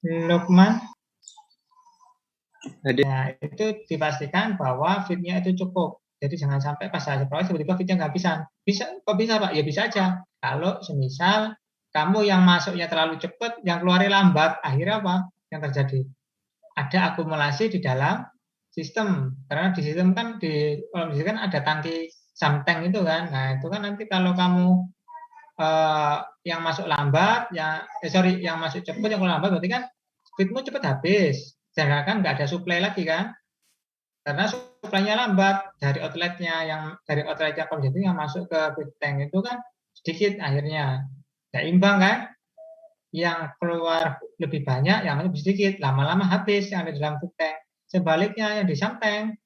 Lukman. Hadir. Nah, itu dipastikan bahwa fitnya itu cukup. Jadi jangan sampai pas saat proses tiba-tiba fitnya nggak bisa. Kok bisa Pak? Ya bisa aja. Kalau semisal kamu yang masuknya terlalu cepat, yang keluarnya lambat, akhirnya apa yang terjadi? Ada akumulasi di dalam sistem. Karena di sistem kan kalau di kan ada tangki samteng itu kan. Nah, itu kan nanti kalau kamu yang masuk lambat, yang masuk cepat, yang keluar lambat, berarti kan fitmu cepat habis. Sedangkan kan nggak ada supply lagi kan. Karena suplainya lambat dari outletnya komputer yang masuk ke feed tank itu kan sedikit akhirnya nggak imbang kan, yang keluar lebih banyak yang masuk sedikit, lama-lama habis yang ada di dalam feed tank. Sebaliknya yang di tank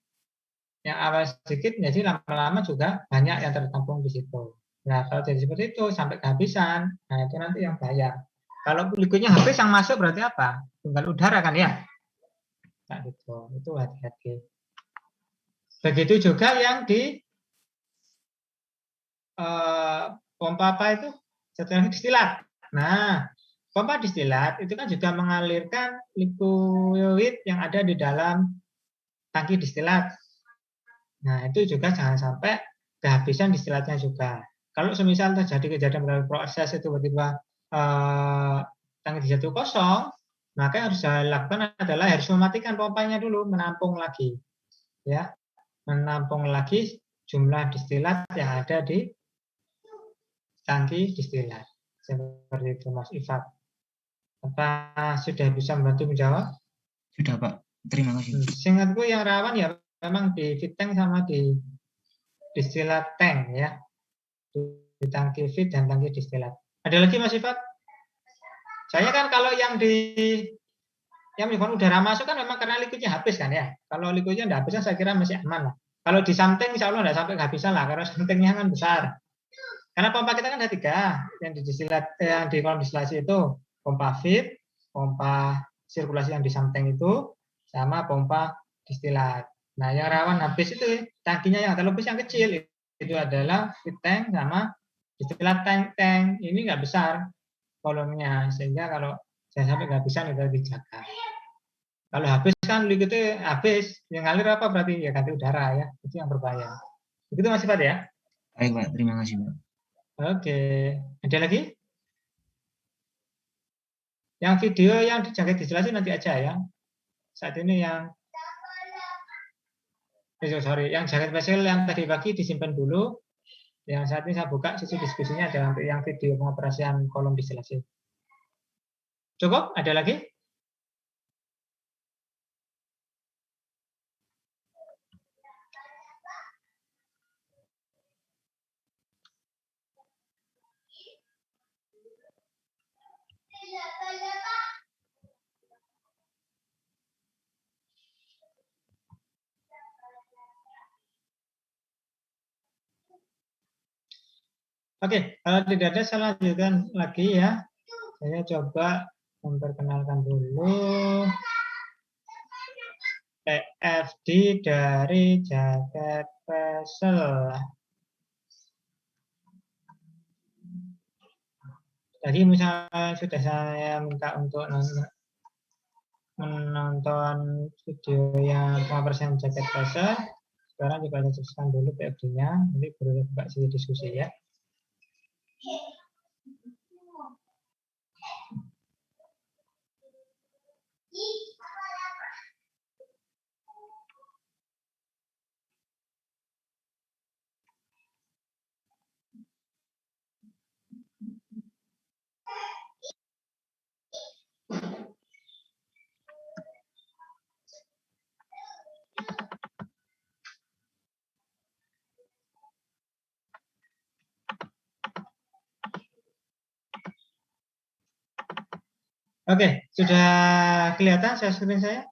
yang awal sedikit jadi lama-lama juga banyak yang tertampung di situ. Nah kalau jadi seperti itu sampai kehabisan, nah itu nanti yang bahaya. Kalau liquidnya habis yang masuk berarti apa? Tunggal udara kan ya? Nah, itu hati-hati. Begitu juga yang di pompa apa itu? Setelah distilat. Nah, pompa distilat itu kan juga mengalirkan liquid yang ada di dalam tangki distilat. Nah, itu juga jangan sampai kehabisan distilatnya juga. Kalau semisal terjadi kejadian dalam proses itu tiba-tiba tangki distilat itu kosong, maka yang harus dilakukan adalah harus mematikan pompanya dulu, menampung lagi. Ya, menampung lagi jumlah distilat yang ada di tangki distilat. Seperti itu Mas Ifat. Apa sudah bisa membantu menjawab? Sudah Pak, terima kasih. Seingatku yang rawan ya memang di feed tank sama di distilat tank ya. Di tangki feed dan tangki distilat. Ada lagi Mas Ifat? Saya kan kalau yang udara masuk kan memang karena liquidnya habis kan ya. Kalau liquidnya tidak habis saya kira masih aman lah. Kalau di samping insya Allah tidak sampai kehabisan lah karena sampingnya kan besar. Karena pompa kita kan ada 3, yang di distilat, yang di kolom distilasi itu pompa feed, pompa sirkulasi yang di samping itu, sama pompa distilat. Nah, yang rawan habis itu tangkinya yang terlalu besar yang kecil itu adalah feed tank sama distilat tank. Ini nggak besar volumenya, sehingga kalau saya sampai kehabisan itu dijaga. Kalau habis kan liquidnya habis, yang ngalir apa berarti ya ganti udara ya, itu yang berbahaya. Begitu Mas Ifat ya? Baik Pak, terima kasih Pak. Oke, ada lagi? Yang video yang dijaga dijelasin nanti aja ya. Saat ini yang yang jaket spesial yang tadi pagi disimpan dulu. Yang saat ini saya buka sisi diskusinya ada untuk yang video pengoperasian kolom distilasi. Cukup? Ada lagi? Oke, kalau tidak ada saya lanjutkan lagi ya. Saya coba memperkenalkan dulu PFD dari jaket vessel. Tadi misalnya sudah saya minta untuk menonton video yang pengoperasian jaket vessel. Sekarang coba saya jelaskan dulu PFD-nya, nanti baru buka sesi diskusi ya. Oke, sudah kelihatan screen saya?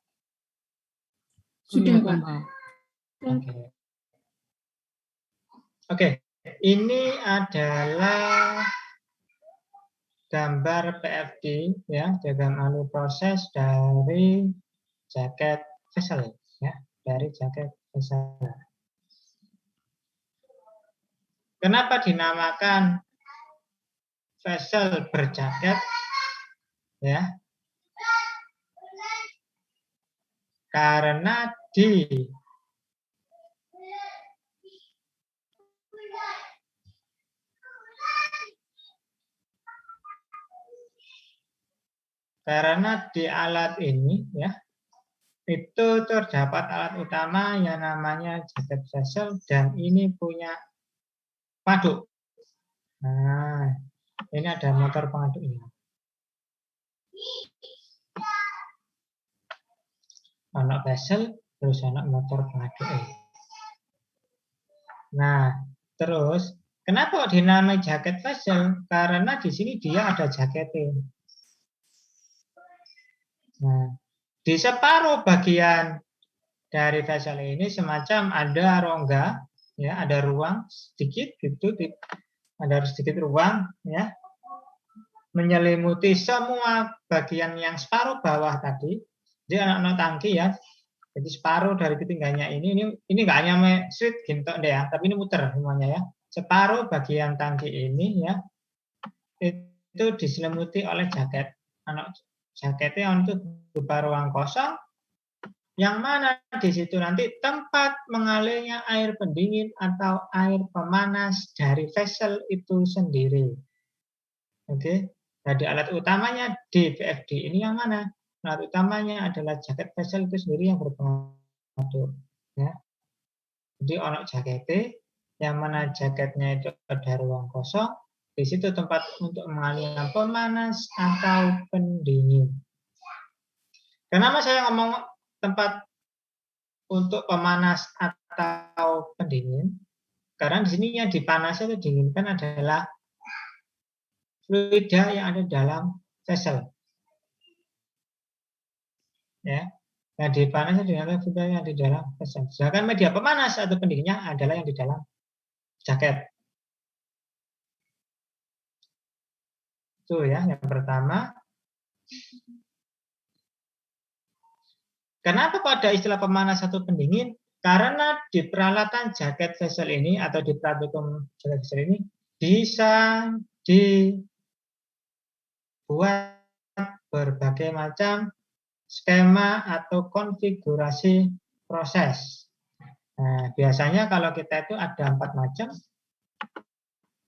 Sudah, Pak. Oke, ini adalah gambar PFD ya, diagram alur proses dari jaket vessel ya, dari jaket vessel. Kenapa dinamakan vessel berjaket? Ya, Karena di alat ini ya, itu terdapat alat utama yang namanya jaket vessel dan ini punya paduk. Nah, ini ada motor pengaduknya. Anak vessel, terus anak motor pengaduk. Nah, terus kenapa dinamai jaket vessel? Karena di sini dia ada jaketnya. Nah, di separuh bagian dari vessel ini semacam ada rongga, ya, ada ruang sedikit gitu, ada sedikit ruang, ya, menyelimuti semua bagian yang separuh bawah tadi. Jadi anak-anak tangki ya, jadi separuh dari ketinggiannya ini nggak hanya straight gintok deh ya, tapi ini muter semuanya ya. Separuh bagian tangki ini ya, itu diselimuti oleh jaket. Anak jaketnya untuk berupa ruang kosong, yang mana di situ nanti tempat mengalirnya air pendingin atau air pemanas dari vessel itu sendiri. Oke, jadi alat utamanya di VFD ini yang mana? Alat utamanya adalah jaket vessel itu sendiri yang berpengaruh. Ya. Jadi ono jaketnya, yang mana jaketnya itu ada ruang kosong, di situ tempat untuk mengalirnya pemanas atau pendingin. Kenapa saya ngomong tempat untuk pemanas atau pendingin? Karena di sini yang dipanas atau dinginkan adalah fluida yang ada dalam vessel. Ya, yang dipanas dengan fluida yang ada di dalam vessel. Sedangkan media pemanas atau pendinginnya adalah yang di dalam jaket. Itu ya, yang pertama. Kenapa pada istilah pemanas atau pendingin? Karena di peralatan jaket vessel ini atau di praktikum jaket vessel ini bisa dibuat berbagai macam skema atau konfigurasi proses. Nah, biasanya kalau kita itu ada 4 macam,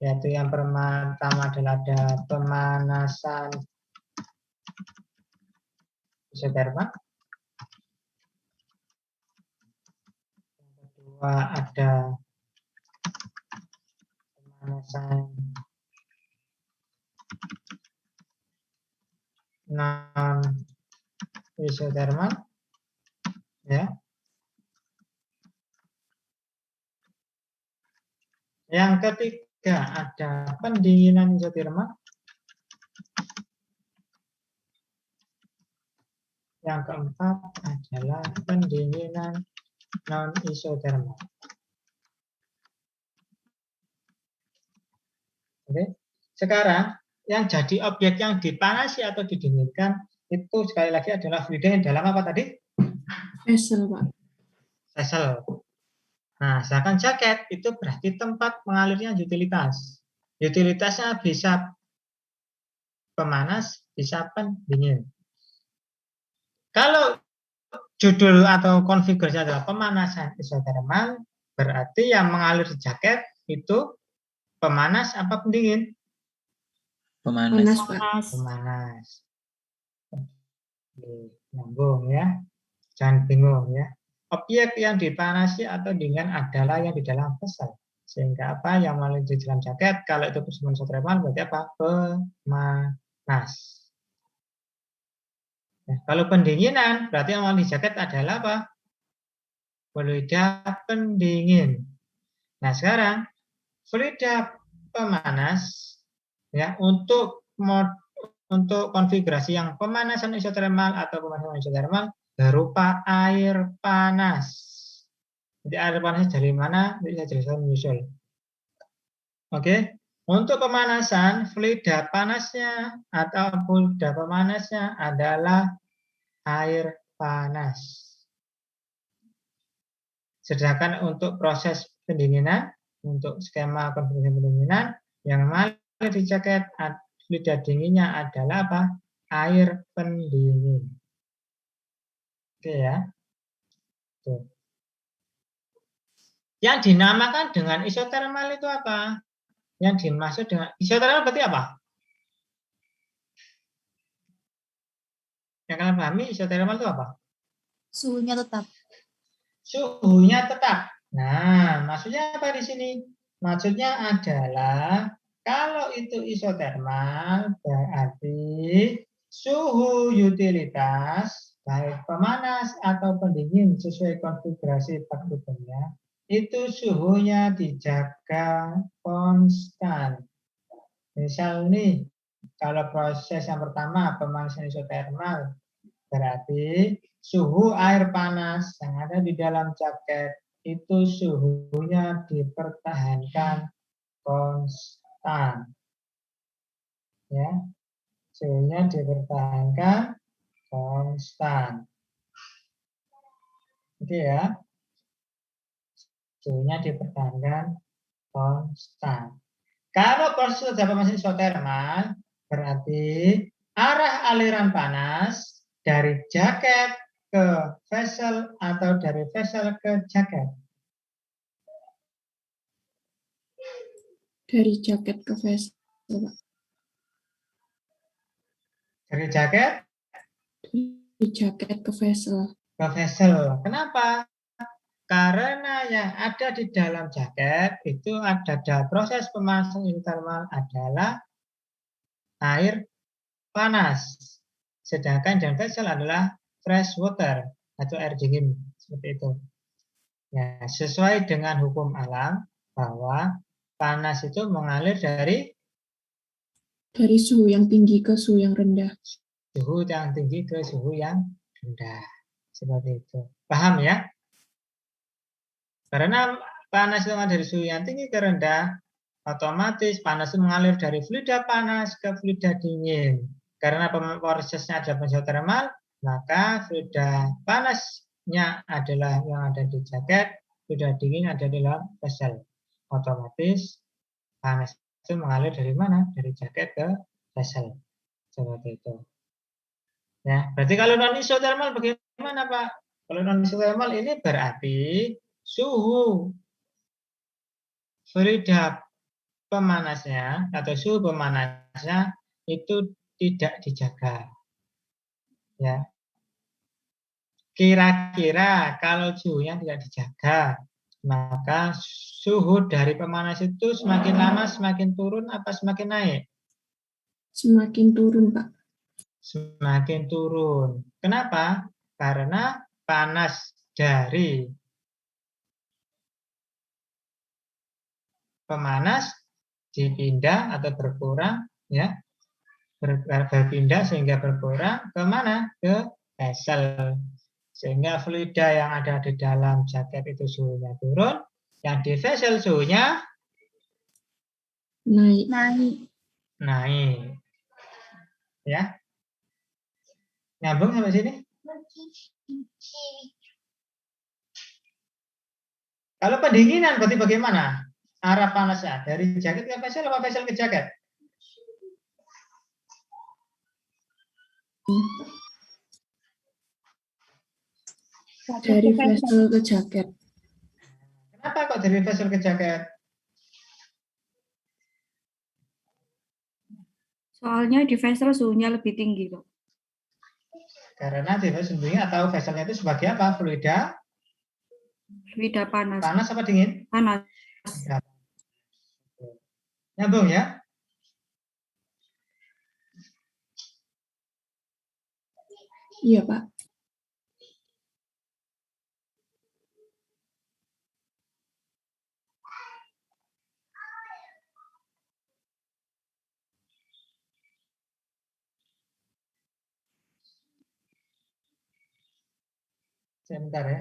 yaitu yang pertama adalah ada pemanasan isotermal, yang kedua ada pemanasan non isotermal, ya. Yang ketiga ada pendinginan isotermal. Yang keempat adalah pendinginan non isotermal. Oke. Sekarang yang jadi objek yang dipanasi atau didinginkan itu sekali lagi adalah fluida yang dalam apa tadi? Vessel, Pak. Vessel. Nah, sedangkan jaket itu berarti tempat mengalirnya utilitas. Utilitasnya bisa pemanas, bisa pendingin. Kalau judul atau konfigurasi adalah pemanasan isotermal, berarti yang mengalir di jaket itu pemanas apa pendingin? Panas, Pemanas. Pak. Pemanas. Nyambung ya. Jangan bingung ya. Objek yang dipanasi atau dingin adalah yang di dalam vessel. Sehingga apa yang melalui di dalam jaket, kalau itu pemanasan isotermal berarti apa? Pemanas. Nah, kalau pendinginan berarti yang melalui jaket adalah apa? Fluida pendingin. Nah, sekarang fluida pemanas ya untuk konfigurasi yang pemanasan isotermal atau pemanasan isotermal berupa air panas. Jadi air panas dari mana? Nanti saya jelaskan menyusul. Oke, untuk pemanasan fluida panasnya atau fluida pemanasnya adalah air panas. Sedangkan untuk proses pendinginan, untuk skema konfigurasi pendinginan, yang mengalir di jaket fluida dinginnya adalah apa? Air pendingin. Oke ya. Tuh. Yang dinamakan dengan isotermal itu apa? Yang dimaksud dengan isotermal berarti apa? Yang kalian pahami isotermal itu apa? Suhunya tetap. Suhunya tetap. Nah, maksudnya apa di sini? Maksudnya adalah kalau itu isotermal berarti suhu utilitas baik pemanas atau pendingin sesuai konfigurasi partikelnya itu suhunya dijaga konstan. Misal nih, kalau proses yang pertama pemanasan isotermal berarti suhu air panas yang ada di dalam jaket itu suhunya dipertahankan konstan. Ya, suhunya dipertahankan konstan. Oke ya, suhunya dipertahankan konstan. Kalau proses pemanasan isotermal berarti arah aliran panas dari jaket ke vessel atau dari vessel ke jaket. Dari jaket ke vessel, Pak. Dari jaket Dari jaket ke vessel. ke vessel. Kenapa? Karena yang ada di dalam jaket itu ada proses pemanasan isotermal adalah air panas. Sedangkan dalam vessel adalah fresh water atau air dingin seperti itu. Ya, sesuai dengan hukum alam bahwa panas itu mengalir dari Suhu yang tinggi ke suhu yang rendah. suhu yang tinggi ke suhu yang rendah. Seperti itu. Paham ya? Karena panas itu dari suhu yang tinggi ke rendah, otomatis panas itu mengalir dari fluida panas ke fluida dingin. Karena prosesnya ada isotermal, maka fluida panasnya adalah yang ada di jaket, fluida dingin ada di dalam vessel. Otomatis panas itu mengalir dari mana? Dari jaket ke vessel. Seperti itu. Ya, berarti kalau non isotermal bagaimana, Pak? Kalau non isotermal ini berarti suhu fluida pemanasnya atau suhu pemanasnya itu tidak dijaga. Ya. Kira-kira kalau suhunya tidak dijaga, maka suhu dari pemanas itu semakin lama semakin turun apa semakin naik? Semakin turun, Pak. Semakin turun. Kenapa? Karena panas dari pemanas dipindah atau berkurang, ya, berpindah sehingga berkurang ke mana? Ke vessel. Sehingga fluida yang ada di dalam jaket itu suhunya turun, yang di vessel suhunya Naik. naik. Ya, nyambung sampai sini? Kalau pendinginan berarti bagaimana? Arah panasnya dari jaket ke vessel atau vessel ke jaket? Dari vessel ke jaket. Kenapa kok dari vessel ke jaket? Soalnya di vessel suhunya lebih tinggi, Pak. Karena di vessel dingin atau vesselnya itu sebagai apa? Fluida Fluida panas. panas apa dingin? Panas. Nyambung ya? Iya, Pak. Sebentar ya.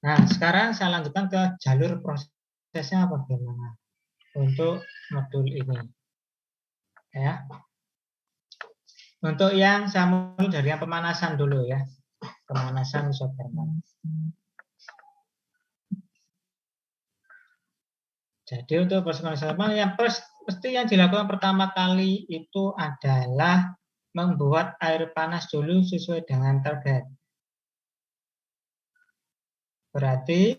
Nah, sekarang saya lanjutkan ke jalur prosesnya bagaimana untuk modul ini. Ya. Untuk yang saya mulai dari yang pemanasan dulu ya. Pemanasan isotermal. Jadi untuk proses pemanasan isotermal yang pasti yang dilakukan pertama kali itu adalah membuat air panas dulu sesuai dengan target. Berarti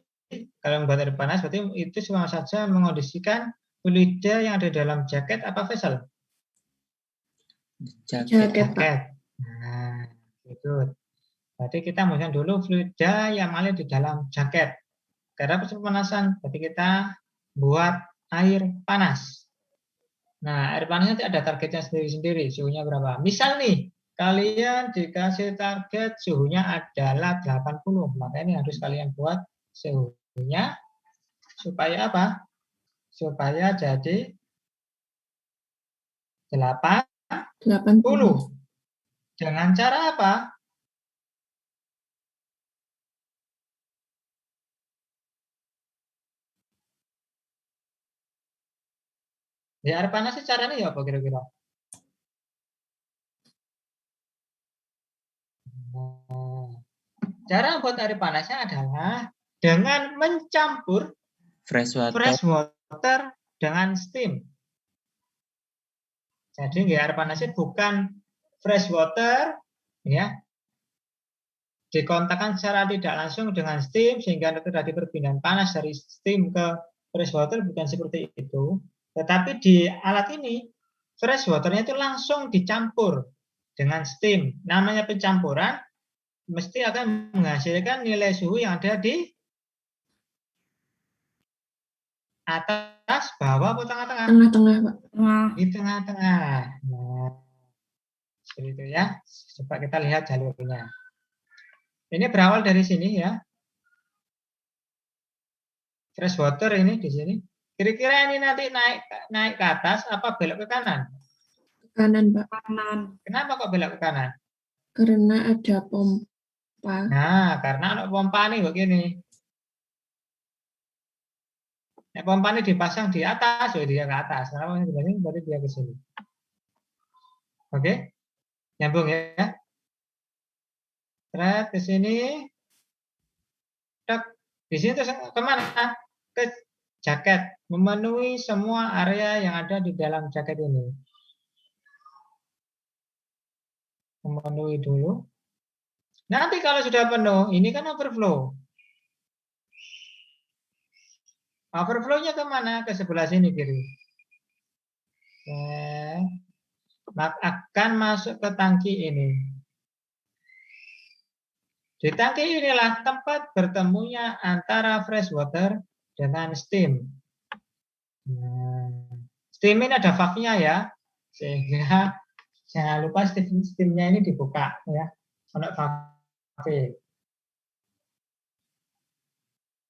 kalau membuat air panas berarti itu sama saja mengondisikan fluida yang ada dalam jaket apa vessel? Jaket, Pak. Jaket. Nah, itu. Berarti kita menggunakan dulu fluida yang mengalir di dalam jaket. Karena proses pemanasan, berarti kita buat air panas. Nah, air panasnya ada targetnya sendiri-sendiri, suhunya berapa. Misal nih, kalian dikasih target suhunya adalah 80, maka ini harus kalian buat suhunya supaya apa? Supaya jadi 80. 80. Dengan cara apa? Ya, air panas caranya ya apa kira-kira? Nah, cara buat air panasnya adalah dengan mencampur Fresh fresh water. water dengan steam. Jadi air panasnya bukan fresh water, ya, dikontakkan secara tidak langsung dengan steam sehingga terjadi perpindahan panas dari steam ke fresh water, bukan seperti itu. Tetapi di alat ini fresh waternya itu langsung dicampur dengan steam. Namanya pencampuran mesti akan menghasilkan nilai suhu yang ada di atas, bawah, atau tengah-tengah? Tengah-tengah, Pak. Tengah. Di tengah-tengah. Nah, seperti itu ya. Coba kita lihat jalurnya. Ini berawal dari sini ya. Fresh water ini di sini. Kira-kira ini nanti naik ke atas apa belok ke kanan? Ke kanan, Pak. Kanan. Kenapa kok belok ke kanan? Karena ada pompa. Nah, karena ada pompa nih begini. Nah, pompa ini dipasang di atas, dia ke atas. Kenapa ini berarti dia ke sini. Oke? Nyambung ya. Terus ke sini. Di sini terus kemana? Ke jaket. Memenuhi semua area yang ada di dalam jaket ini. Memenuhi dulu. Nanti kalau sudah penuh, ini kan overflow. Overflow-nya kemana? Ke sebelah sini kiri. Akan masuk ke tangki ini. Di tangki inilah tempat bertemunya antara fresh water dengan steam. Nah, steam ini ada valve-nya ya, sehingga jangan lupa steam-nya ini dibuka ya. Untuk valve.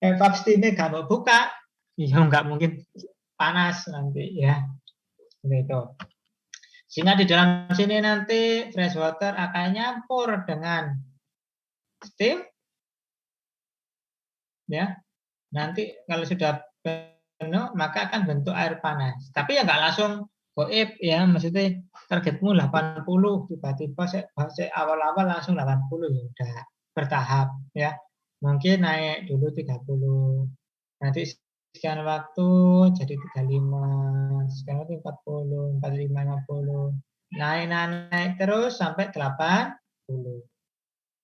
Valve steam-nya nggak mau buka, ya nggak mungkin panas nanti ya. Gitu. Sehingga di dalam sini nanti fresh water akan nyampur dengan steam, ya. Nanti kalau sudah penuh maka akan bentuk air panas. Tapi ya nggak langsung goib ya, maksudnya targetmu 80, tiba-tiba saya awal-awal langsung 80 ya udah bertahap ya. Mungkin naik dulu 30. Nanti sekian waktu jadi 35, sekian waktu 40, 45, 50. Naik terus sampai 80.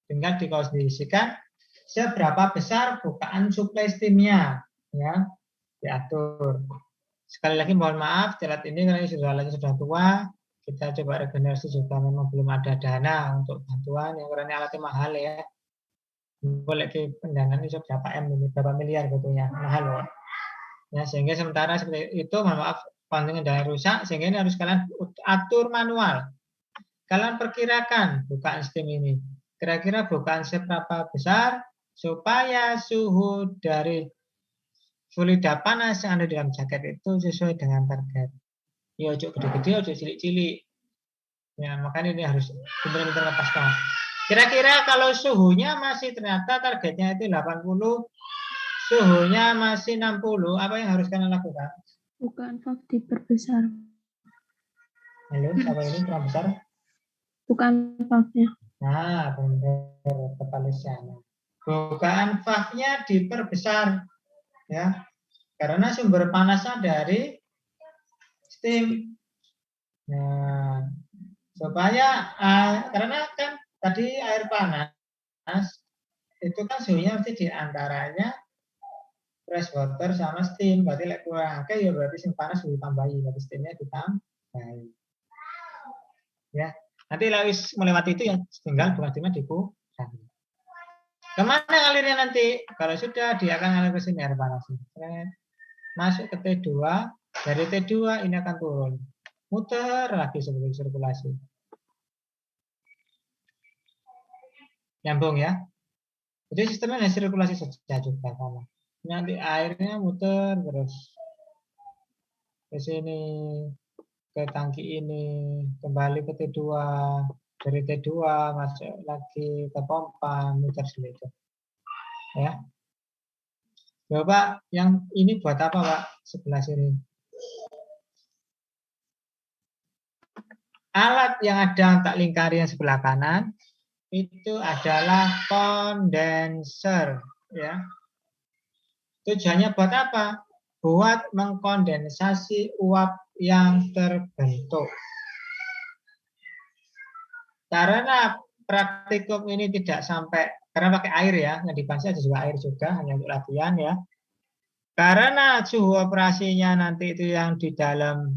Tinggal dikondisikan seberapa besar bukaan suplai steamnya, ya, diatur. Sekali lagi mohon maaf, alat ini karena alatnya sudah tua, kita coba regenerasi juga memang belum ada dana untuk bantuan, yang karena alatnya mahal ya. Boleh di pendanaan itu berapa berapa miliar betulnya, mahal loh. Ya, sehingga sementara seperti itu, mohon maaf, pantingnya sudah rusak, sehingga ini harus kalian atur manual. Kalian perkirakan bukaan steam ini. Kira-kira bukaan seberapa besar supaya suhu dari fluida panas yang ada di dalam jaket itu sesuai dengan target. Ya, ojo gede-gede, ojo cilik-cilik. Ya, makanya ini harus benar-benar lepaskan. Kira-kira kalau suhunya masih ternyata targetnya itu 80, suhunya masih 60, apa yang harus kalian lakukan? Bukaan valve diperbesar. Halo, siapa ini kurang besar? Bukaan valve-nya. Nah, benar, kepala Luciana. Bukaan valve-nya diperbesar, ya, karena sumber panasnya dari steam. Nah, supaya karena kan tadi air panas itu kan suhunya mesti di antaranya fresh water sama steam, berarti lek kurang akeh ya berarti sing panas ditambahi, berarti steamnya ditambahi. Ya, nanti lewis melewati itu ya tinggal bukan steamnya dikurangi. Kemana ngalirnya nanti? Kalau sudah dia akan ngalir ke sini air panas. Masuk ke T2, dari T2 ini akan turun. Muter lagi sebagai sirkulasi. Nyambung ya. Jadi sistemnya hanya sirkulasi saja juga sama. Nanti airnya muter terus ke sini, ke tangki ini, kembali ke T2, dari T2 masuk lagi ke pompa, muter seperti itu. Ya. Bapak, yang ini buat apa, Pak? Sebelah sini. Alat yang ada tak lingkari yang sebelah kanan itu adalah kondenser, ya. Tujuannya buat apa? Buat mengkondensasi uap yang terbentuk. Karena praktikum ini tidak sampai, karena pakai air ya, yang dibahas ada juga air juga, hanya untuk latihan ya. Karena suhu operasinya nanti itu yang di dalam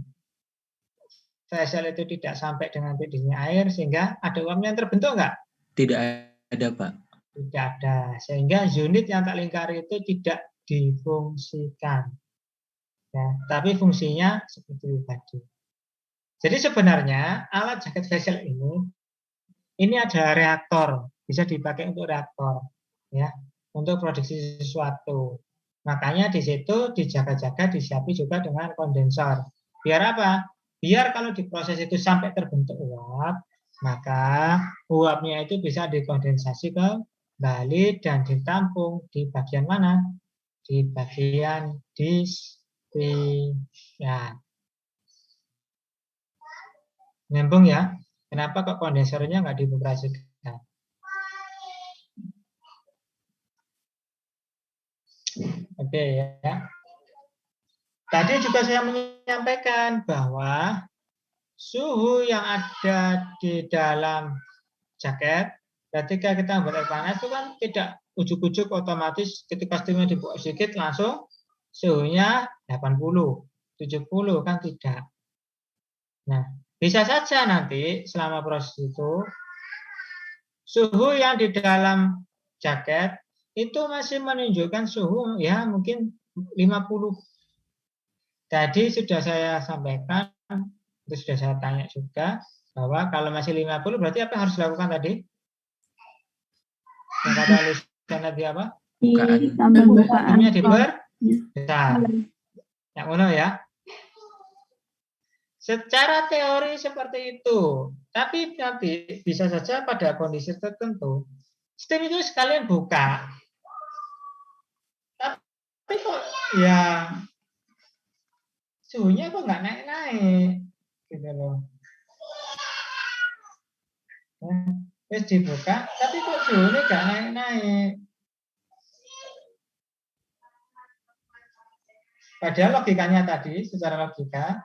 vessel itu tidak sampai dengan titiknya air, sehingga ada uapnya yang terbentuk enggak? Tidak ada, Pak. Tidak ada, sehingga unit yang tak lingkari itu tidak difungsikan. Ya, tapi fungsinya seperti itu tadi. Jadi sebenarnya alat jaket vessel ini adalah reaktor, bisa dipakai untuk reaktor, ya, untuk produksi sesuatu. Makanya di situ dijaga-jaga, disiapi juga dengan kondensor. Biar apa? Biar kalau diproses itu sampai terbentuk uap, maka uapnya itu bisa dikondensasi kembali dan ditampung di bagian mana? Di bagian distian. Nyambung ya? Kenapa kok kondensernya nggak dioperasikan? Oke ya. Tadi juga saya menyampaikan bahwa suhu yang ada di dalam jaket ketika kita membuat air panas itu kan tidak ujuk-ujuk otomatis ketika steamnya dibuat sedikit langsung suhunya 80, 70 kan tidak. Nah, bisa saja nanti selama proses itu suhu yang di dalam jaket itu masih menunjukkan suhu ya mungkin 50. Tadi sudah saya sampaikan, itu sudah saya tanya juga, bahwa kalau masih 50 berarti apa yang harus dilakukan tadi? Yang kata Luciana tadi apa? Ditambah bukaan Ini valve. diperbesar. Yang mana ya? Secara teori seperti itu, tapi nanti bisa saja pada kondisi tertentu, steam itu sekalian buka. Tapi kok ya suhunya kok nggak naik-naik, gitu loh. Terus dibuka, tapi kok suhunya nggak naik-naik. Padahal logikanya tadi, secara logika,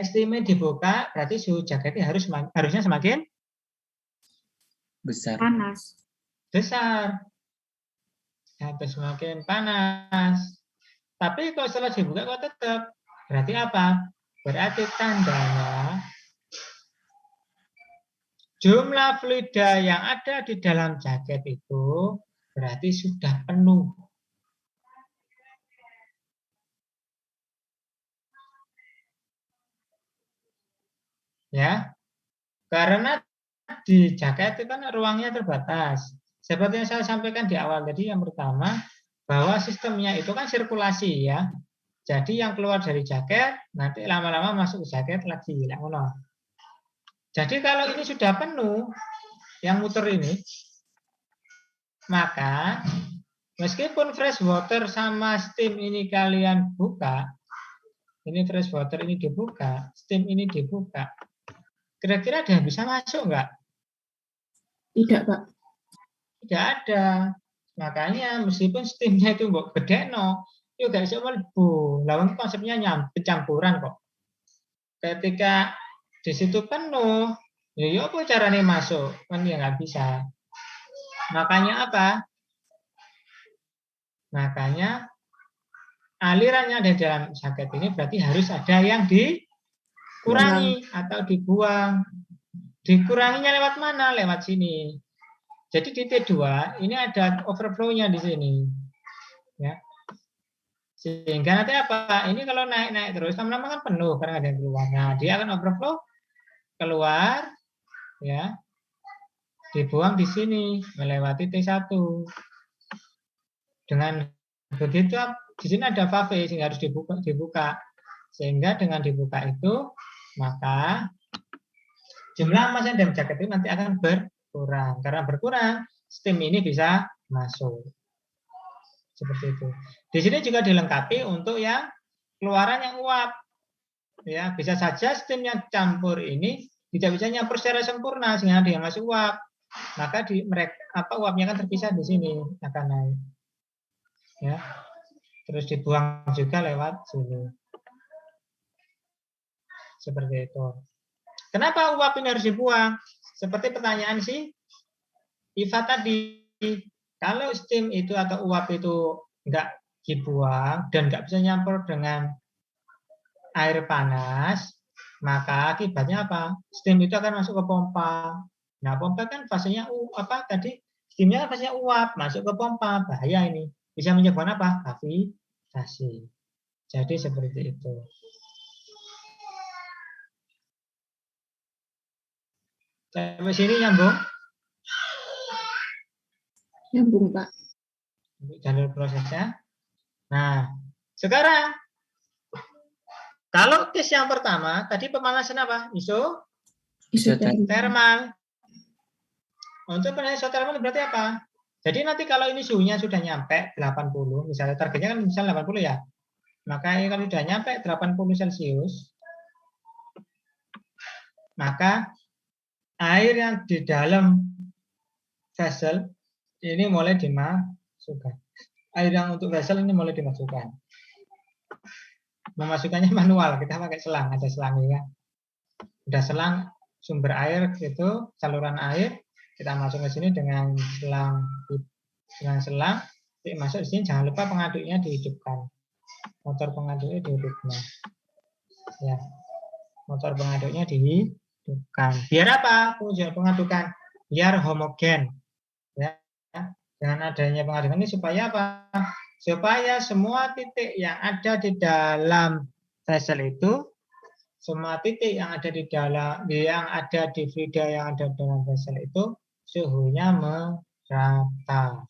steamnya dibuka, berarti suhu jaketnya harusnya semakin Besar. Panas. besar. Harus semakin panas. Tapi kalau setelah dibuka kok tetap, berarti apa? Berarti tandanya jumlah fluida yang ada di dalam jaket itu berarti sudah penuh. Ya, karena di jaket itu kan ruangnya terbatas. Seperti yang saya sampaikan di awal tadi, yang pertama bahwa sistemnya itu kan sirkulasi ya. Jadi yang keluar dari jaket nanti lama-lama masuk ke jaket lagi. Jadi kalau ini sudah penuh, yang muter ini, maka meskipun fresh water sama steam ini kalian buka, ini fresh water ini dibuka, steam ini dibuka, kira-kira ada yang bisa masuk nggak? Tidak, Pak. Tidak ada. Makanya meskipun steamnya itu mbok bedekno, itu gak bisa mlebu. Lawan konsepnya pencampuran kok. Ketika di situ penuh, ya apa caranya masuk? Kan ya nggak bisa. Makanya apa? Makanya alirannya di dalam jaket ini berarti harus ada yang dikurangi atau dibuang. Dikuranginya lewat mana? Lewat sini. Jadi di T2 ini ada overflow-nya di sini. Ya. Sehingga nanti apa? Ini kalau naik-naik terus lama-lama kan penuh karena ada yang keluar. Nah, dia akan overflow keluar ya. Dibuang di sini melewati T1. Dengan begitu di sini ada valve sehingga harus dibuka. Sehingga dengan dibuka itu maka jumlah emas yang dalam jaket itu nanti akan berkurang. Karena berkurang, steam ini bisa masuk. Seperti itu. Di sini juga dilengkapi untuk yang keluaran yang uap. Ya, bisa saja steam yang campur ini tidak bisa nyampur secara sempurna sehingga ada yang masuk uap. Maka uapnya kan terpisah di sini akan naik. Ya. Terus dibuang juga lewat sini. Seperti itu. Kenapa uap ini harus dibuang? Seperti pertanyaan si Iva tadi. Kalau steam itu atau uap itu nggak dibuang dan nggak bisa nyampur dengan air panas, maka akibatnya apa? Steam itu akan masuk ke pompa. Nah, pompa kan fasenya steamnya fasenya uap, masuk ke pompa, bahaya ini. Bisa menyebabkan apa? Avidasi. Jadi seperti itu. Sampai sini nyambung? Nyambung, Pak. Untuk jalur prosesnya. Nah, sekarang kalau case yang pertama, tadi pemanasan apa? Isotermal. Untuk pemanasan isotermal berarti apa? Jadi nanti kalau ini suhunya sudah nyampe 80, misalnya targetnya kan misalnya 80 ya. Maka kalau sudah nyampe 80 Celcius, maka air yang di dalam vessel ini mulai dimasukkan. Air yang untuk vessel ini mulai dimasukkan. Memasukkannya manual, kita pakai selang, ada selangnya. Udah selang sumber air itu, saluran air, kita masuk ke sini dengan selang, masuk di sini. Jangan lupa pengaduknya dihidupkan. Motor pengaduknya dihidupkan. Ya, motor pengaduknya dihidupkan. Biar apa? Fungsi pengadukan biar homogen. Ya, dengan adanya pengadukan ini supaya apa? Supaya semua titik yang ada di dalam vessel itu, semua titik yang ada di fluida yang ada dalam vessel itu suhunya merata.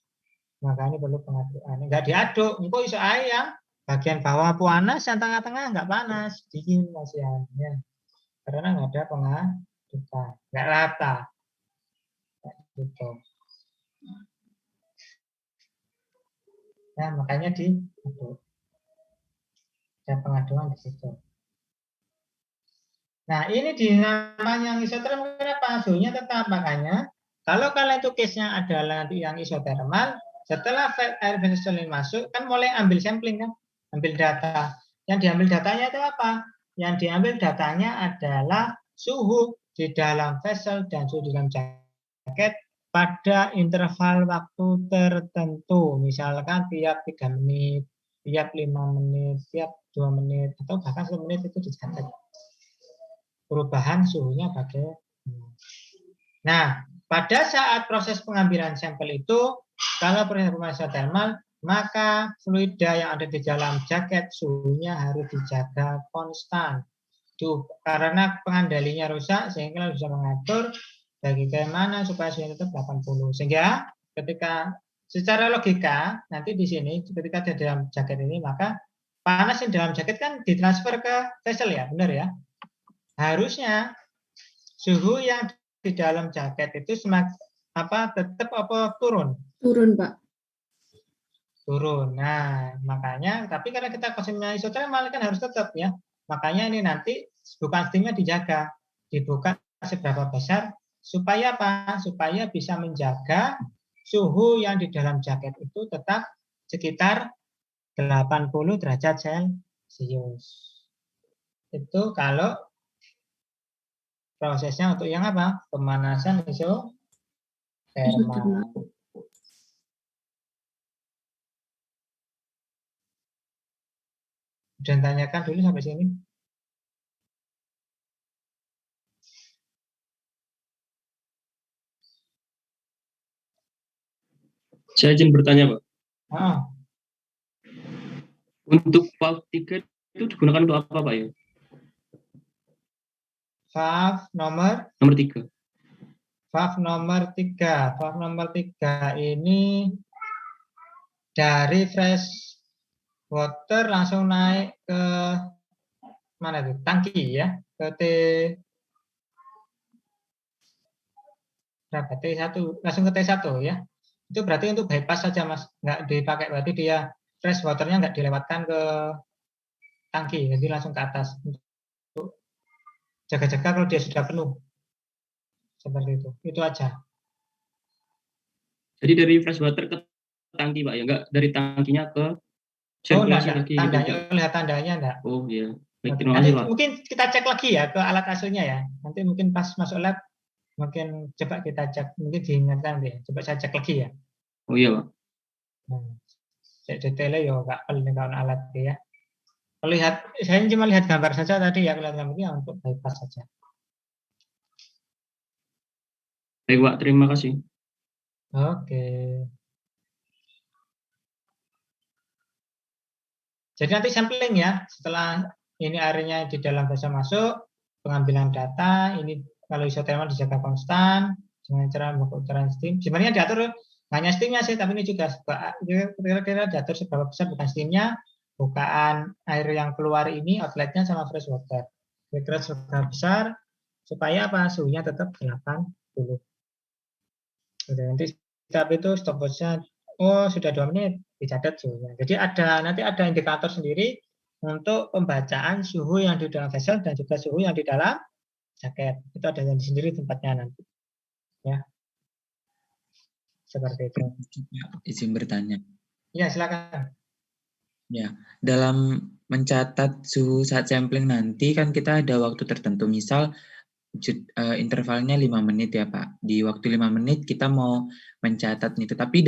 Maka ini perlu pengadukan. Enggak diaduk, engko iso ae yang bagian bawah panas, yang tengah-tengah enggak panas, dingin kasihannya. Karena enggak ada pengadukan, enggak rata. Gitu. Nah, makanya diaduk. Ada pengaduan di situ. Nah, ini namanya yang isotermal kenapa? Suhunya tetap. Makanya, kalau kalian itu case-nya adalah yang isotermal, setelah air vessel ini masuk, kan mulai ambil sampling kan? Ambil data. Yang diambil datanya itu apa? Yang diambil datanya adalah suhu di dalam vessel dan suhu di dalam jaket pada interval waktu tertentu. Misalkan tiap 3 menit, tiap 5 menit, tiap 2 menit, atau bahkan 1 menit itu dicatat. Perubahan suhunya bagaimana. Nah, pada saat proses pengambilan sampel itu, kalau proses pemanasan termal, maka fluida yang ada di dalam jaket suhunya harus dijaga konstan. Karena pengandalinya rusak, sehingga bisa mengatur bagaimana supaya suhunya tetap 80. Sehingga ketika secara logika, nanti di sini ketika ada dalam jaket ini, maka panas yang dalam jaket kan ditransfer ke vessel ya, benar ya? Harusnya suhu yang di dalam jaket itu tetap apa turun? Turun, Pak. Turun. Nah, makanya tapi karena kita konsumsinya isotermal kan harus tetap ya. Makanya ini nanti bukan steamnya dijaga, dibuka seberapa besar supaya apa? Supaya bisa menjaga suhu yang di dalam jaket itu tetap sekitar 80 derajat Celcius. Itu kalau prosesnya untuk yang apa? Pemanasan isotermal. Isotermal. Dan tanyakan dulu sampai sini. Saya izin bertanya, Pak. Oh, Untuk valve 3 itu digunakan untuk apa, Pak ya? valve nomor Nomor 3. valve nomor 3. Valve nomor 3 ini dari fresh water langsung naik ke mana itu? Tangki ya, ke berapa? T1, langsung ke T1 ya. Itu berarti untuk bypass saja Mas, nggak dipakai, berarti dia fresh waternya nggak dilewatkan ke tangki, jadi langsung ke atas. Untuk jaga-jaga kalau dia sudah penuh. Seperti itu aja. Jadi dari fresh water ke tangki, Pak ya? Enggak dari tangkinya ke sirkulasi enggak. lagi Tandanya, gitu. lihat tandanya enggak. Oh iya. Baik, Oke. terima Nanti kasih, Pak. mungkin kita cek lagi ya ke alat asuhnya ya. Nanti mungkin pas masuk lab, mungkin coba kita cek, mungkin diingatkan ya. Coba saya cek lagi ya. Oh iya, Pak. Cek detailnya ya enggak perlu dengan alat ya. Saya cuma lihat gambar saja tadi ya, lihat gambarnya untuk bypass saja. Baik, Pak. Terima kasih. Oke. Jadi nanti sampling ya, setelah ini airnya di dalam vessel masuk, pengambilan data, ini kalau isotermal dijaga konstan, dengan cara melakukan steam. Sebenarnya diatur hanya steamnya sih, tapi ini juga kira-kira diatur seberapa besar bukan steamnya, bukaan air yang keluar ini, outletnya sama fresh water. Kira-kira seberapa besar, supaya apa? Suhunya tetap 80. Oke, nanti setiap itu stopwatch-nya, oh sudah 2 menit, dicatat suhunya. Jadi nanti ada indikator sendiri untuk pembacaan suhu yang di dalam vessel dan juga suhu yang di dalam jaket. Itu ada yang sendiri tempatnya nanti. Ya, seperti itu. Izin bertanya. Ya, silakan. Ya, dalam mencatat suhu saat sampling nanti kan kita ada waktu tertentu. Misal intervalnya 5 menit ya Pak. Di waktu 5 menit kita mau mencatat itu. Tapi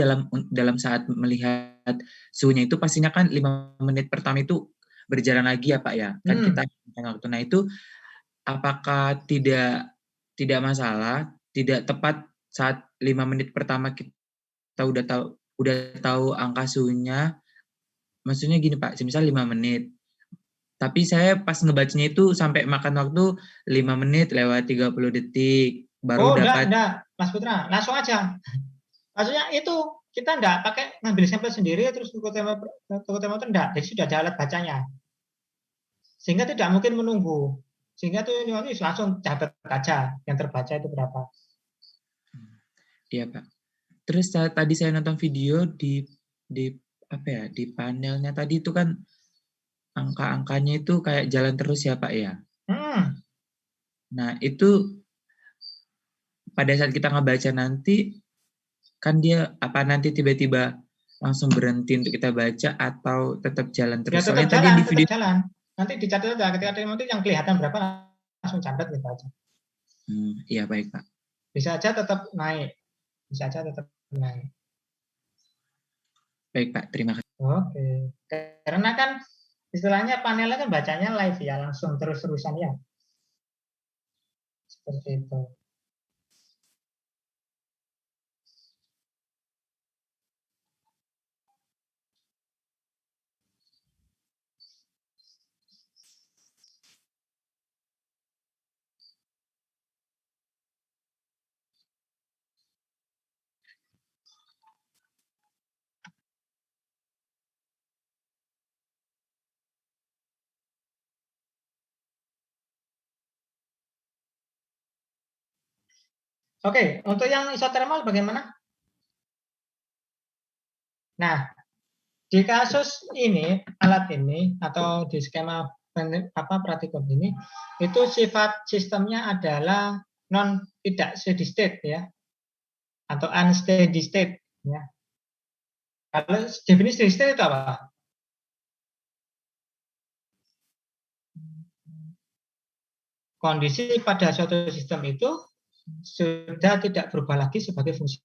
dalam saat melihat suhunya itu pastinya kan 5 menit pertama itu berjalan lagi ya Pak ya. Kan kita waktu. Nah itu apakah tidak masalah, tidak tepat saat 5 menit pertama kita udah tahu angka suhunya. Maksudnya gini Pak, misal 5 menit. Tapi saya pas ngebacanya itu sampai makan waktu 5 menit lewat 30 detik baru dapat. Enggak, Mas Putra, langsung aja. Maksudnya itu kita enggak pakai ngambil sampel sendiri terus ke termometer enggak. Jadi sudah ada alat bacanya. Sehingga tidak mungkin menunggu. Sehingga tuh ini langsung catat aja yang terbaca itu berapa. Iya Pak. Terus tadi saya nonton video di apa ya, di panelnya tadi itu kan angka-angkanya itu kayak jalan terus ya Pak ya. Nah itu pada saat kita ngebaca nanti kan dia apa nanti tiba-tiba langsung berhenti untuk kita baca atau tetap jalan terus? Ya tetap Soalnya jalan, tadi di video tetap jalan. Nanti dicatat aja ketika ada nanti yang kelihatan berapa langsung catat gitu aja. Iya baik Pak. Bisa aja tetap naik. Bisa aja tetap naik. Baik Pak, terima kasih. Oke. Karena kan istilahnya panelnya kan bacanya live ya, langsung terus-terusan ya. Seperti itu. Oke, untuk yang isotermal bagaimana? Nah, di kasus ini, alat ini atau di skema praktikum ini, itu sifat sistemnya adalah tidak steady state ya, atau unsteady state ya. Kalau definisi steady state itu apa? Kondisi pada suatu sistem itu sudah tidak berubah lagi sebagai fungsi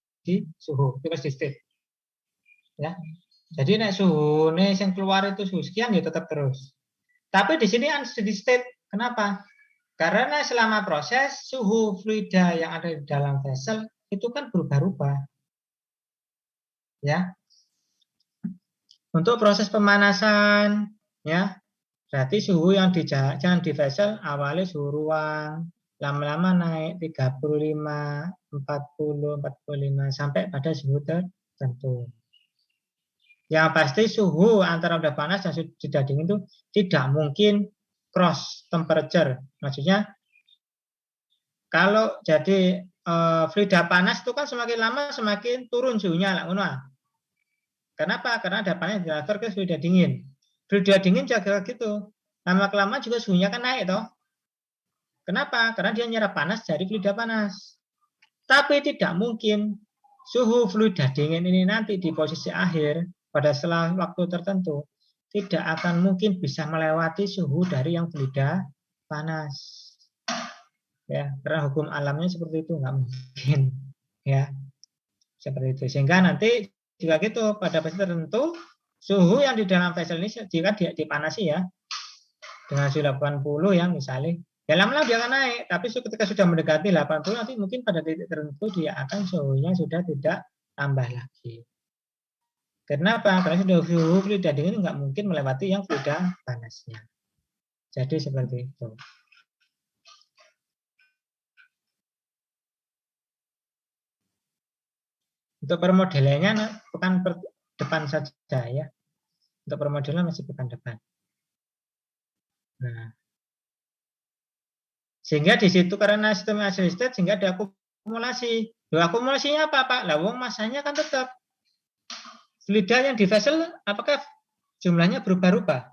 suhu, itu steady state. Ya. Jadi nek suhu yang keluar itu suhu sekian ya tetap terus. Tapi di sini unsteady state. Kenapa? Karena selama proses suhu fluida yang ada di dalam vessel itu kan berubah-ubah. Ya. Untuk proses pemanasan ya, berarti suhu yang jangan di vessel awalnya suhu ruang, lama-lama naik 35, 40, 45 sampai pada suhu tertentu. Yang pasti suhu antara udah panas dan sudah dingin itu tidak mungkin cross temperature. Maksudnya kalau jadi fluida panas itu kan semakin lama semakin turun suhunya lah. Kenapa? Karena ada panas ditransfer ke fluida dingin. Fluida dingin juga gitu. Lama-kelamaan juga suhunya kan naik toh. Kenapa? Karena dia nyerap panas dari fluida panas. Tapi tidak mungkin suhu fluida dingin ini nanti di posisi akhir pada setelah waktu tertentu tidak akan mungkin bisa melewati suhu dari yang fluida panas. Ya, karena hukum alamnya seperti itu nggak mungkin. Ya, seperti itu. Sehingga nanti juga gitu pada posisi tertentu suhu yang di dalam vessel ini jika dipanasi ya dengan suhu 80 ya misalnya, ya lama-lama dia akan naik, tapi ketika sudah mendekati 80 nanti mungkin pada titik tertentu dia akan suhunya sudah tidak tambah lagi. Kenapa? Karena suhu fluida dingin nggak mungkin melewati yang fluida panasnya. Jadi seperti itu. Untuk permodelannya pekan depan saja ya. Untuk permodelan masih pekan depan. Nah, sehingga di situ karena sistemnya steady state sehingga ada akumulasi. Akumulasinya apa Pak? Lah wong masanya kan tetap. Fluida yang di vessel apakah jumlahnya berubah-ubah?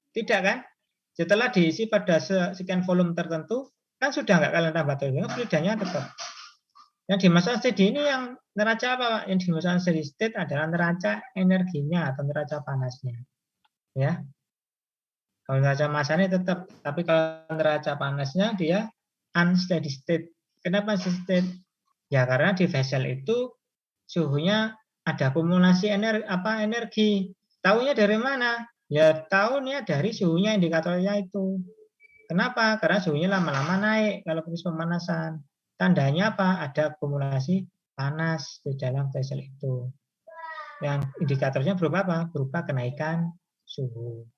Tidak kan? Setelah diisi pada sekian volume tertentu, kan sudah nggak kalian tambah terus, fluidanya tetap. Yang di masa steady ini yang neraca apa Pak? Yang di masa steady state adalah neraca energinya atau neraca panasnya. Ya. Kalau neraca masanya tetap, tapi kalau neraca panasnya dia unsteady state. Kenapa unsteady state? Ya karena di vessel itu suhunya ada akumulasi energi. Tahunya dari mana? Ya tahunya dari suhunya indikatornya itu. Kenapa? Karena suhunya lama-lama naik kalau proses pemanasan. Tandanya apa? Ada akumulasi panas di dalam vessel itu. Yang indikatornya berupa apa? Berupa kenaikan suhu.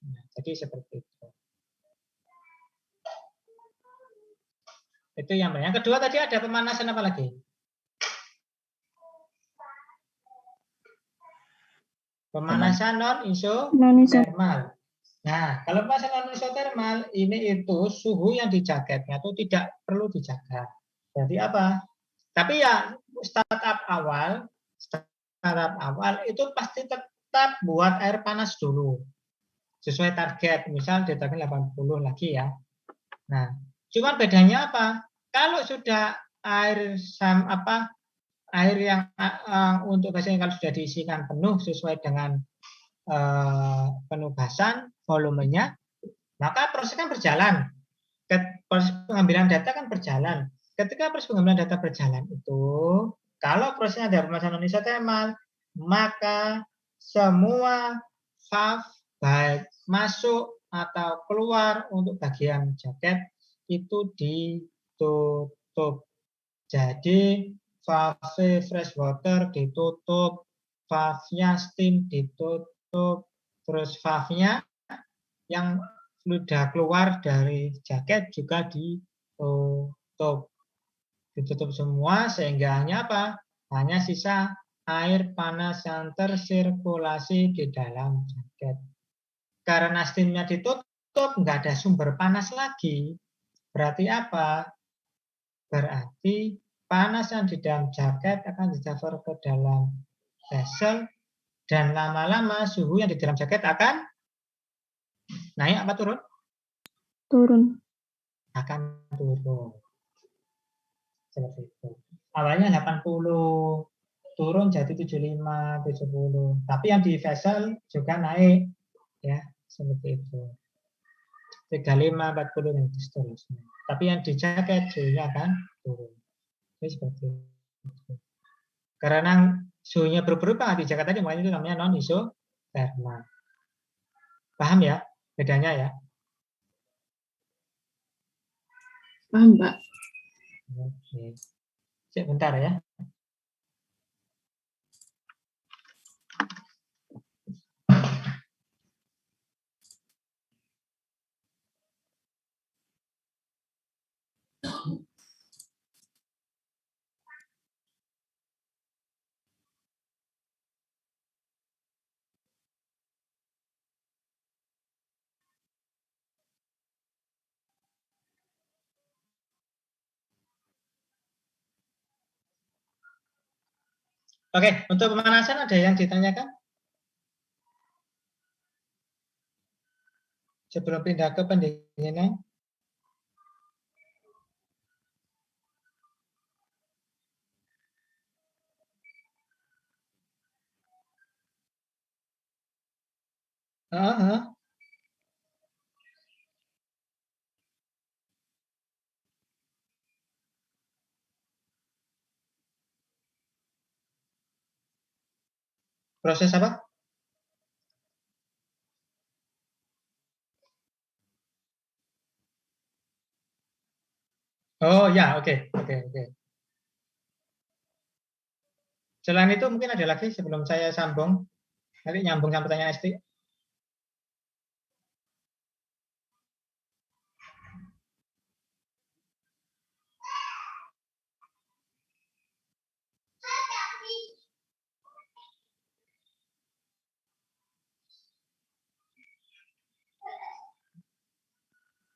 Nah, jadi seperti itu. Itu yang pertama. Yang kedua tadi ada pemanasan apa lagi? Pemanasan non-isotermal. Nah, kalau pemanasan non-isotermal ini itu suhu yang di jaketnya itu tidak perlu dijaga. Jadi apa? Tapi ya startup awal itu pasti tetap buat air panas dulu. Sesuai target, misal di target 80 lagi ya. Nah, cuman bedanya apa? Kalau sudah air yang untuk biasanya kalau sudah diisikan penuh sesuai dengan penugasan volumenya, maka proses kan berjalan. Proses pengambilan data kan berjalan. Ketika proses pengambilan data berjalan itu, kalau prosesnya ada pemanasan non-isotermal, maka semua valve baik masuk atau keluar untuk bagian jaket itu ditutup. Jadi valve fresh water ditutup, valve-nya steam ditutup, terus valve-nya yang sudah keluar dari jaket juga ditutup. Ditutup semua sehingga hanya apa? Hanya sisa air panas yang tersirkulasi di dalam jaket. karena steamnya ditutup, nggak ada sumber panas lagi. Berarti apa? Berarti panas yang di dalam jaket akan ditransfer ke dalam vessel, dan lama-lama suhu yang di dalam jaket akan naik apa turun? Turun. Akan turun. Seperti itu. Awalnya 80, turun jadi 75, 70. Tapi yang di vessel juga naik, ya, seperti itu. 35, 40 dan seterusnya. Tapi yang di jaket suhunya akan turun. Jadi seperti itu. Karena suhunya berubah di jaket tadi, makanya itu namanya non isotermal. Paham ya bedanya ya? Paham, Pak? Oke. Sebentar ya. Oke, untuk pemanasan ada yang ditanyakan? Sebelum pindah ke pendinginan. Proses apa? Oh ya, oke. Selain itu mungkin ada lagi sebelum saya sambung. Nanti nyambung sama pertanyaan ST.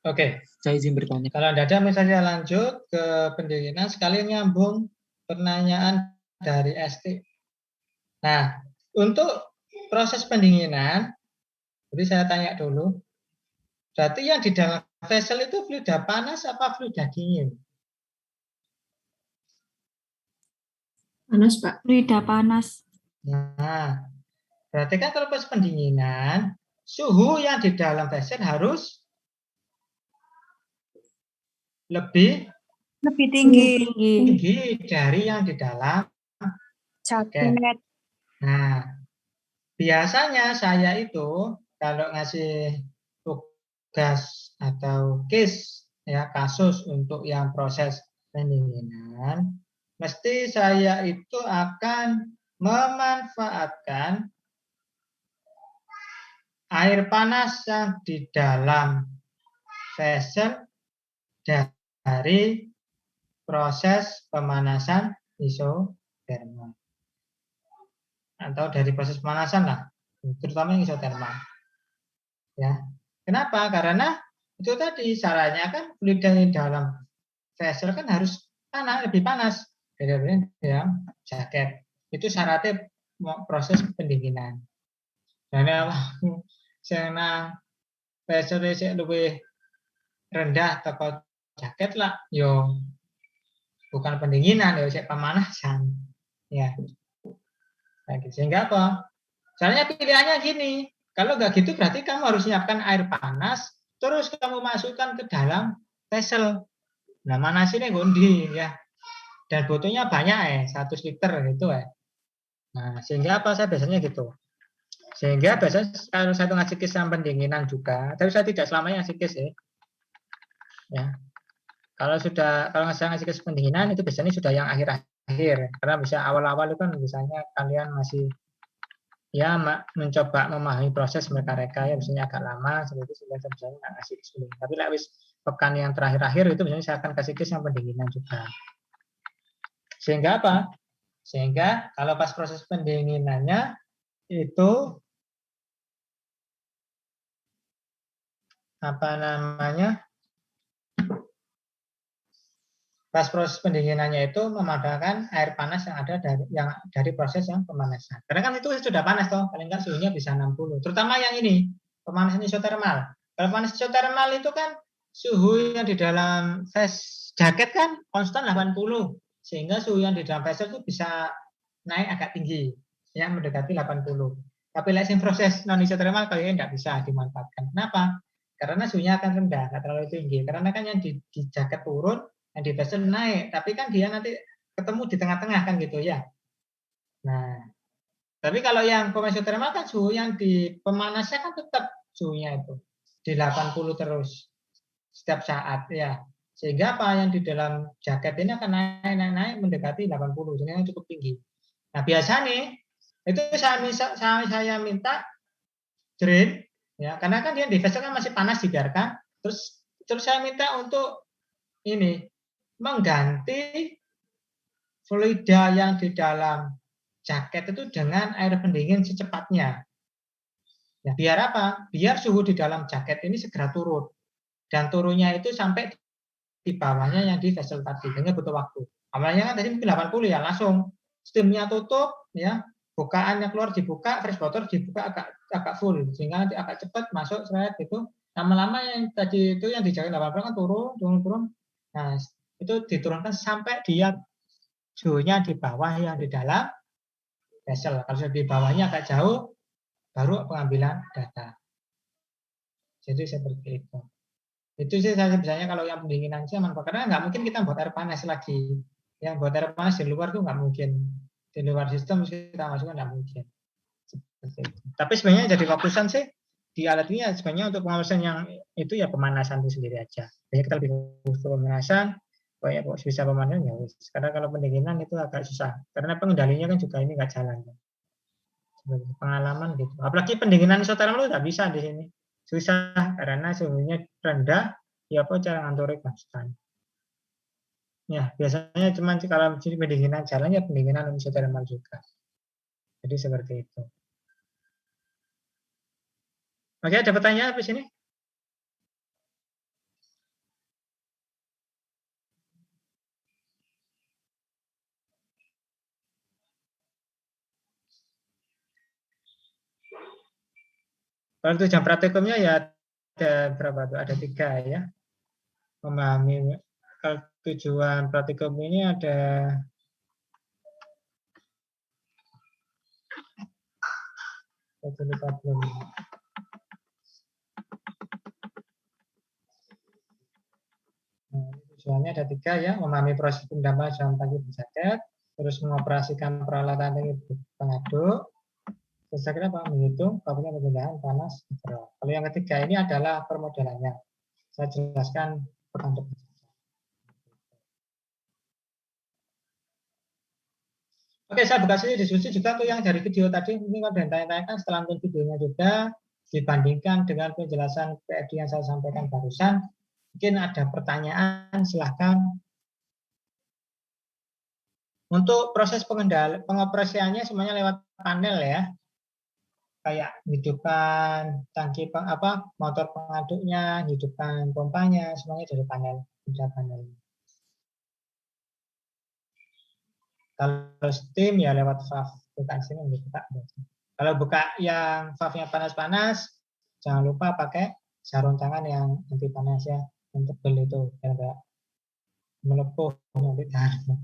Oke. Saya izin bertanya. Kalau tidak ada, misalnya lanjut ke pendinginan, sekalian nyambung pertanyaan dari ST. Nah, untuk proses pendinginan, jadi saya tanya dulu, berarti yang di dalam vessel itu fluida panas apa fluida dingin? Panas, Pak. Fluida panas. Nah, berarti kan kalau proses pendinginan, suhu yang di dalam vessel harus lebih tinggi dari yang di dalam jaket. Nah, biasanya saya itu kalau ngasih tugas atau case ya kasus untuk yang proses pendinginan, mesti saya itu akan memanfaatkan air panas yang di dalam vessel dari proses pemanasan isotermal atau dari proses pemanasan lah, terutama yang isotermal. Ya, kenapa? Karena itu tadi syaratnya kan fluida di dalam vessel kan harus lebih panas dari dalam jaket. Itu syaratnya proses pendinginan. Karena senang vessel lebih rendah atau jaket lah, yo bukan pendinginan, ya pemanasan. Ya. Sehingga apa? Soalnya pilihannya gini, kalau nggak gitu berarti kamu harus siapkan air panas, terus kamu masukkan ke dalam vessel. Nah, mana sini gondi ya. Dan butuhnya banyak 1 liter gitu ya. Nah, sehingga apa saya biasanya gitu. Sehingga biasanya kalau saya ngasih case yang pendinginan juga, tapi saya tidak selamanya ngasih case ya. Kalau saya ngasih case pendinginan itu biasanya sudah yang akhir-akhir. Karena bisa awal-awal itu kan misalnya kalian masih ya mencoba memahami proses mereka ya biasanya agak lama seperti itu sehingga saya biasanya nggak ngasih dulu. Tapi wis pekan yang terakhir-akhir itu biasanya saya akan kasih case yang pendinginan juga. Sehingga apa? Sehingga kalau pas proses pendinginannya itu apa namanya, pas proses pendinginannya itu memanfaatkan air panas yang ada dari proses yang pemanasan. Karena kan itu sudah panas toh, paling nggak suhunya bisa 60. Terutama yang ini, pemanasan isotermal. Kalau panas isotermal itu kan suhu yang di dalam flash jaket kan konstan 80, sehingga suhu yang di dalam vessel itu bisa naik agak tinggi, yang mendekati 80. Tapi like proses non isotermal kayaknya nggak bisa dimanfaatkan. Kenapa? Karena suhunya akan rendah, nggak terlalu tinggi. Karena kan yang di jaket turun, yang di vessel naik, tapi kan dia nanti ketemu di tengah-tengah kan gitu ya. Nah, tapi kalau yang isotermal kan suhu yang di pemanasnya kan tetap suhunya itu di 80 terus setiap saat ya. Sehingga apa yang di dalam jaket ini akan naik mendekati 80, jadi cukup tinggi. Nah, biasa nih itu saya minta drain ya, karena kan dia di vessel kan masih panas dibiarkan, terus saya minta untuk ini mengganti fluida yang di dalam jaket itu dengan air pendingin secepatnya. Ya, biar apa? Biar suhu di dalam jaket ini segera turun. Dan turunnya itu sampai di bawahnya yang di vessel tadi. Ini butuh waktu. Awalnya kan tadi mungkin 80 ya, langsung steamnya tutup, ya, bukaannya keluar dibuka, fresh water dibuka agak full, sehingga nanti agak cepat masuk seret gitu. Lama-lama yang tadi itu yang di jaket 80 kan turun. Nah, itu diturunkan sampai dia suhunya di bawah yang di dalam vessel. Kalau sudah di bawahnya agak jauh, baru pengambilan data. Jadi seperti itu. Itu sih saya biasanya kalau yang pendinginan sih aman, karena nggak mungkin kita buat air panas lagi. Yang buat air panas di luar tuh nggak mungkin. Di luar sistem kita masukkan nggak mungkin. Seperti itu. Tapi sebenarnya jadi fokusan sih di alat ini ya sebenarnya untuk pengawasan yang itu ya pemanasan itu sendiri aja. Banyak kita lebih fokus ke pemanasan, kayak bisa pemanasan ya. Karena kalau pendinginan itu agak susah. Karena pengendalinya kan juga ini nggak jalan. Pengalaman gitu. Apalagi pendinginan isotermal itu nggak bisa di sini. Susah karena suhunya rendah, ya apa cara ngantori konstan. Ya, biasanya cuma kalau di pendinginan jalan ya pendinginan isotermal juga. Jadi seperti itu. Oke, ada pertanyaan habis ini? Kalau itu jam praktikumnya ya ada berapa tuh? Ada 3 ya. Memahami kalau tujuan praktikum ini ada belum. Nah, tujuannya ada 3 ya, memahami proses pendampingan jam pagi berjaket, terus mengoperasikan peralatan teknik pengaduk, terus akhirnya apa? Menghitung waktunya perpindahan panas. Kalau yang ketiga ini adalah permodalannya. Saya jelaskan pekan depan. Oke, saya buka sini diskusi juga tuh yang dari video tadi. Ini kalau ada tanya-tanyakan setelah nonton videonya juga dibandingkan dengan penjelasan PFD yang saya sampaikan barusan. Mungkin ada pertanyaan, silahkan. Untuk proses pengoperasiannya semuanya lewat panel ya. Kayak hidupkan tangki motor pengaduknya, hidupkan pompanya, semuanya dari panel. Kalau steam ya lewat valve, bukan sini buka. Kalau buka yang valve-nya panas-panas, jangan lupa pakai sarung tangan yang anti panas ya, yang tebal itu biar enggak melepuh nanti tahan.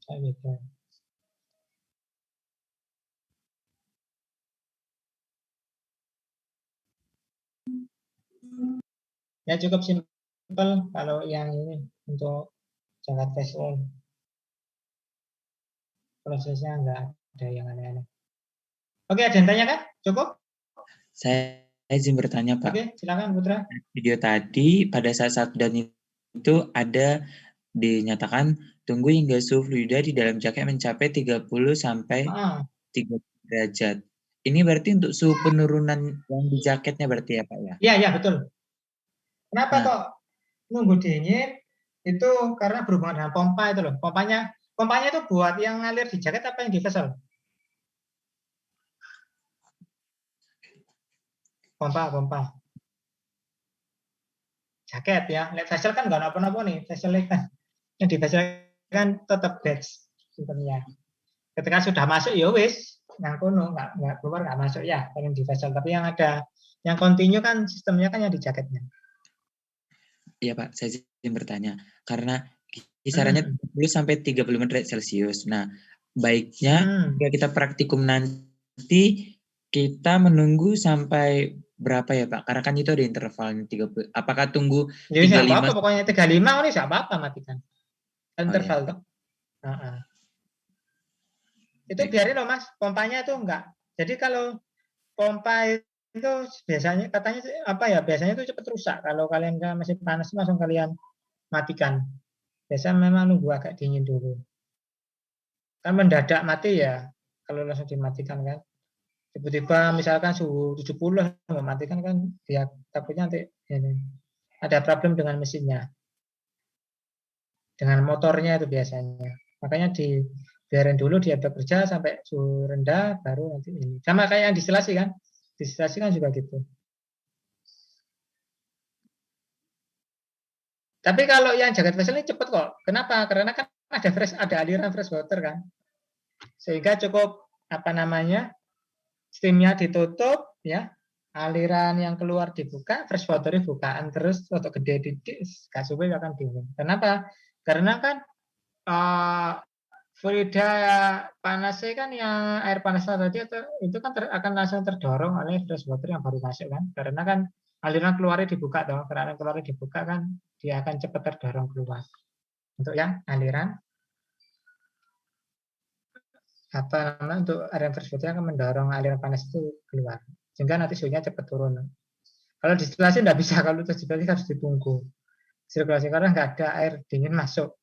Kayak gitu. Ya cukup simpel kalau yang ini untuk jaket vessel. Prosesnya enggak ada yang aneh-aneh. Oke, ada yang tanya kan? Cukup? Saya izin bertanya, Pak. Oke, silakan Putra. Video tadi pada saat dan itu ada dinyatakan tunggu hingga suhu fluida di dalam jaket mencapai 30 sampai 30 derajat. Ini berarti untuk suhu penurunan yang di jaketnya berarti ya, Pak ya? Iya, betul. Kenapa kok nunggu dingin? Itu karena berhubungan dengan pompa itu loh. Pompanya itu buat yang ngalir di jaket apa yang di vessel? Pompa. jaket ya. Lek vessel kan nggak apa-apa nih, vessel kan. Yang di vessel kan tetap badge sistemnya. Ketika sudah masuk ya wis, yang kono nggak keluar nggak masuk ya, pengen di vessel. Tapi yang ada yang continue kan sistemnya kan yang di jaketnya. Iya Pak, saya izin bertanya. Karena kisarannya 30 sampai 35 derajat Celcius. Nah, baiknya jika kita praktikum nanti kita menunggu sampai berapa ya Pak? Karena kan itu ada intervalnya 30. Apakah tunggu Ya nggak 35? apa-apa, pokoknya 35 ini nggak apa-apa matikan. Interval iya. tuh. Itu biarin loh Mas, pompanya itu enggak. Jadi kalau pompa itu biasanya katanya apa ya? Biasanya itu cepat rusak. Kalau kalian masih panas langsung kalian matikan. Biasanya memang nunggu agak dingin dulu. Kan mendadak mati ya kalau langsung dimatikan kan. Tiba-tiba misalkan suhu 70 mematikan kan dia takutnya nanti ini ada problem dengan mesinnya. Dengan motornya itu biasanya. Makanya biarin dulu dia bekerja sampai suhu rendah baru nanti ini. Sama kayak yang distilasi kan. Distilasi kan juga gitu. Tapi kalau yang jaket vessel ini cepat kok. Kenapa? Karena kan ada aliran fresh water kan. Sehingga cukup steamnya ditutup ya. Aliran yang keluar dibuka, fresh water bukaan terus untuk gede titik gas supaya akan dingin. Kenapa? Karena kan fluida panasnya kan yang air panas tadi itu kan akan langsung terdorong oleh fresh water yang baru masuk kan. Karena kan aliran keluarnya dibuka toh. Karena aliran keluarnya dibuka kan dia akan cepat terdorong keluar. Untuk yang aliran untuk aliran fresh water akan mendorong aliran panas itu keluar. Sehingga nanti suhunya cepat turun. Kalau distilasi tidak bisa, kalau distilasi harus ditunggu sirkulasi karena nggak ada air dingin masuk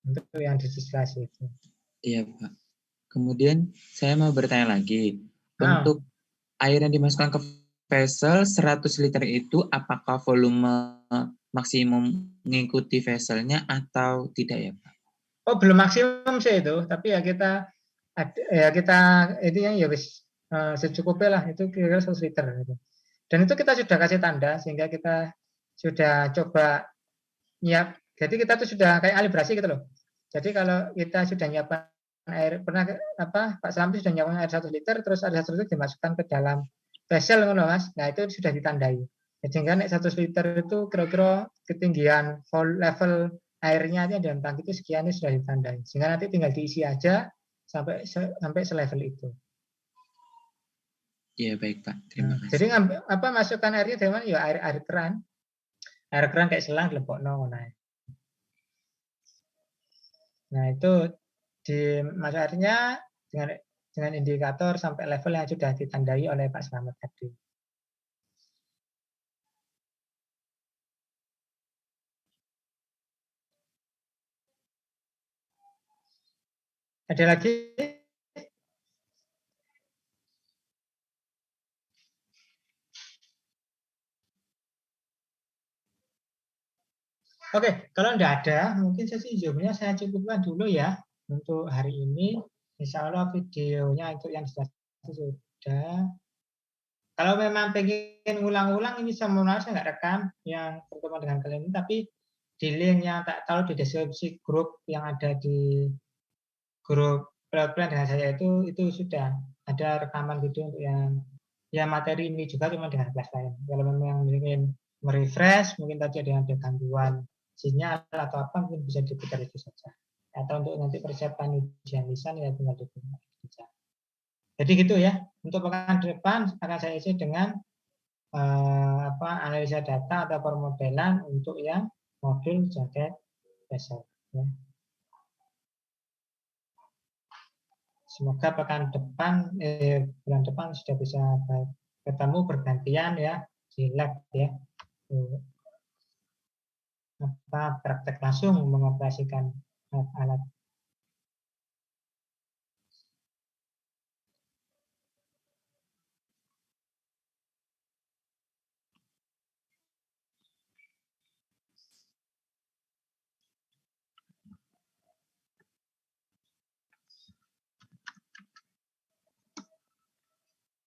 untuk yang distilasi itu. Iya Pak. Kemudian saya mau bertanya lagi, untuk air yang dimasukkan ke vessel 100 liter itu apakah volume maksimum mengikuti vesselnya atau tidak ya Pak? Oh belum maksimum sih itu, tapi ya kita itu yang ya wis secukupnya lah, itu kira-kira 100 liter gitu. Dan itu kita sudah kasih tanda sehingga kita sudah coba nyiap. Jadi kita tuh sudah kayak kalibrasi gitu loh. Jadi kalau kita sudah nyiapkan air, Pak Slamet sudah nyiapkan air 1 liter, terus ada 1 liter dimasukkan ke dalam vessel Mas. Nah itu sudah ditandai. Jadi kan 100 liter itu kira-kira ketinggian level airnya di dalam tangki itu sekian sudah ditandai. Sehingga nanti tinggal diisi aja sampai selevel itu. Iya baik Pak, terima kasih. Jadi masukkan airnya dari mana? Ya air keran. Air keran kayak selang dilebokno naik. Nah itu dimasuk airnya dengan indikator sampai level yang sudah ditandai oleh Pak Slamet tadi. Ada lagi? Oke, kalau tidak ada, mungkin sesi Zoom-nya saya cukupkan dulu ya untuk hari ini. Insya Allah videonya untuk yang sudah. Kalau memang pengen ulang-ulang ini sebenarnya saya nggak rekam yang berteman dengan kalian ini, tapi di link yang tak tahu di deskripsi grup yang ada di grup plan dengan saya itu sudah ada rekaman video untuk yang materi ini juga cuma dengan kelas lain. Kalau memang ingin merefresh, mungkin tadi ada gangguan sinyal atau apa mungkin bisa diputar itu saja. Atau untuk nanti persiapan ujian lisan ya tinggal diputar saja. Jadi gitu ya. Untuk pekan depan akan saya isi dengan analisa data atau permodelan untuk yang modul jaket dasar. Ya. Semoga pekan depan bulan depan sudah bisa ketemu bergantian ya di lab ya. Praktek langsung mengoperasikan alat